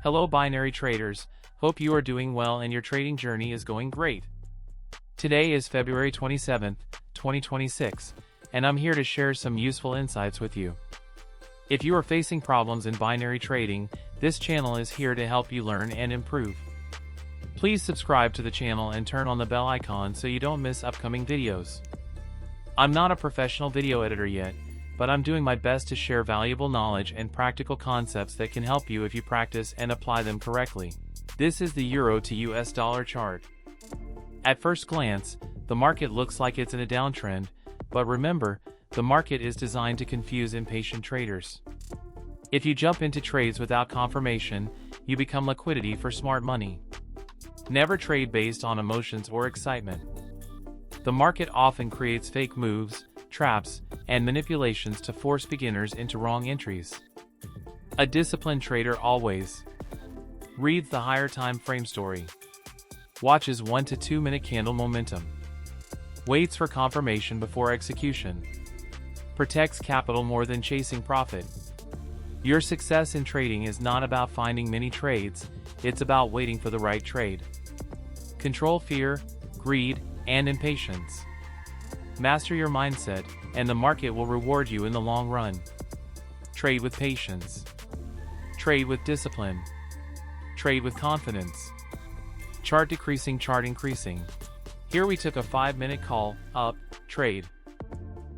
Hello binary traders, hope you are doing well and your trading journey is going great. Today is February 27th, 2026, and I'm here to share some useful insights with you. If you are facing problems in binary trading, this channel is here to help you learn and improve. Please subscribe to the channel and turn on the bell icon so you don't miss upcoming videos. I'm not a professional video editor yet, but I'm doing my best to share valuable knowledge and practical concepts that can help you if you practice and apply them correctly. This is the Euro to US dollar chart. At first glance, the market looks like it's in a downtrend, but remember, the market is designed to confuse impatient traders. If you jump into trades without confirmation, you become liquidity for smart money. Never trade based on emotions or excitement. The market often creates fake moves, traps, and manipulations to force beginners into wrong entries. A disciplined trader always reads the higher time frame story, watches 1 to 2 minute candle momentum, waits for confirmation before execution, protects capital more than chasing profit. Your success in trading is not about finding many trades, it's about waiting for the right trade. Control fear, greed, and impatience. Master your mindset, and the market will reward you in the long run. Trade with patience. Trade with discipline. Trade with confidence. Chart decreasing, chart increasing. Here we took a 5-minute call, up, trade.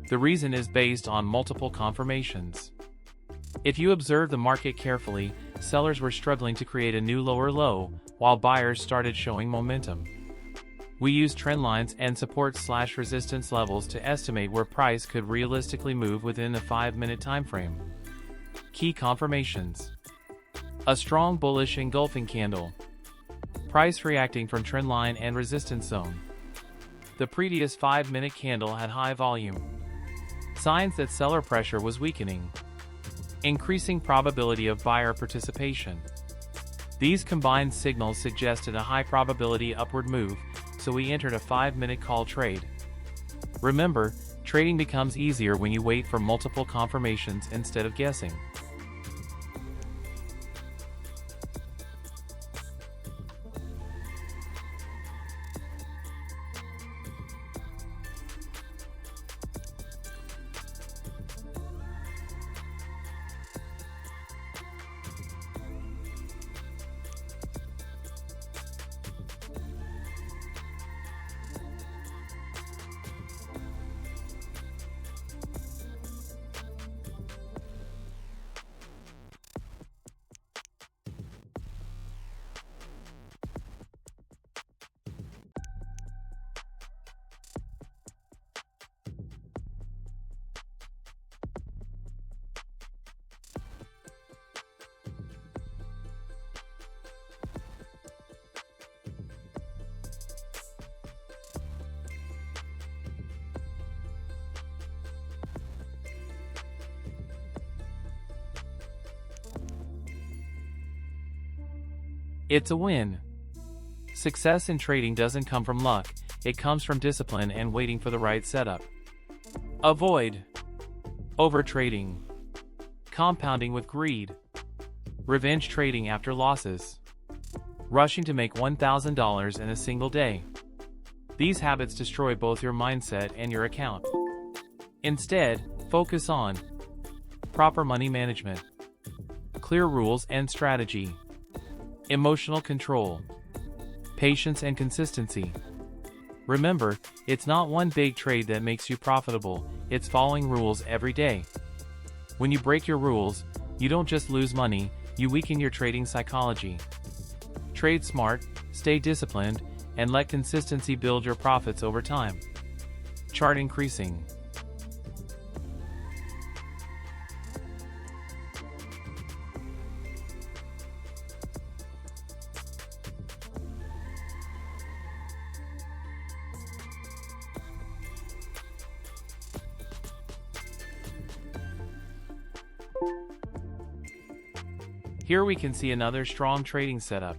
The reason is based on multiple confirmations. If you observe the market carefully, sellers were struggling to create a new lower low, while buyers started showing momentum. We used trend lines and support/resistance levels to estimate where price could realistically move within a 5-minute time frame. Key confirmations. A strong bullish engulfing candle. Price reacting from trend line and resistance zone. The previous 5-minute candle had high volume. Signs that seller pressure was weakening. Increasing probability of buyer participation. These combined signals suggested a high probability upward move, so we entered a 5-minute call trade. Remember, trading becomes easier when you wait for multiple confirmations instead of guessing. It's a win. Success in trading doesn't come from luck, it comes from discipline and waiting for the right setup. Avoid overtrading, compounding with greed, revenge trading after losses, rushing to make $1,000 in a single day. These habits destroy both your mindset and your account. Instead, focus on proper money management, clear rules and strategy, emotional control, patience and consistency. Remember, it's not one big trade that makes you profitable, it's following rules every day. When you break your rules, you don't just lose money, you weaken your trading psychology. Trade smart, stay disciplined, and let consistency build your profits over time. Chart increasing. Here we can see another strong trading setup.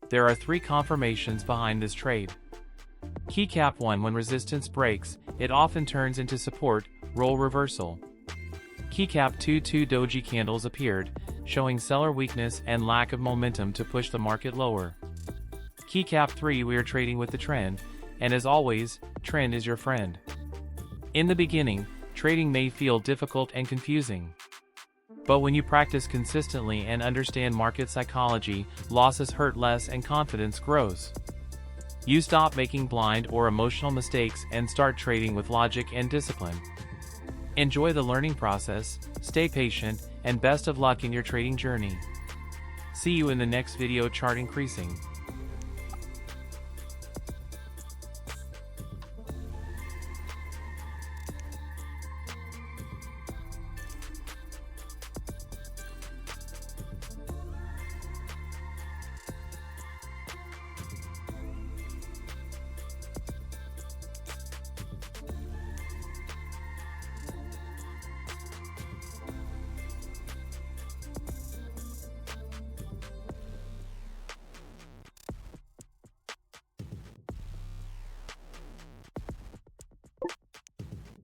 There are 3 confirmations behind this trade. Key cap 1. When resistance breaks, it often turns into support, role reversal. Key cap 2. 2 doji candles appeared, showing seller weakness and lack of momentum to push the market lower. Key Cap 3, we are trading with the trend, and as always, trend is your friend. In the beginning, trading may feel difficult and confusing. But when you practice consistently and understand market psychology, losses hurt less and confidence grows. You stop making blind or emotional mistakes and start trading with logic and discipline. Enjoy the learning process, stay patient, and best of luck in your trading journey. See you in the next video. Chart increasing.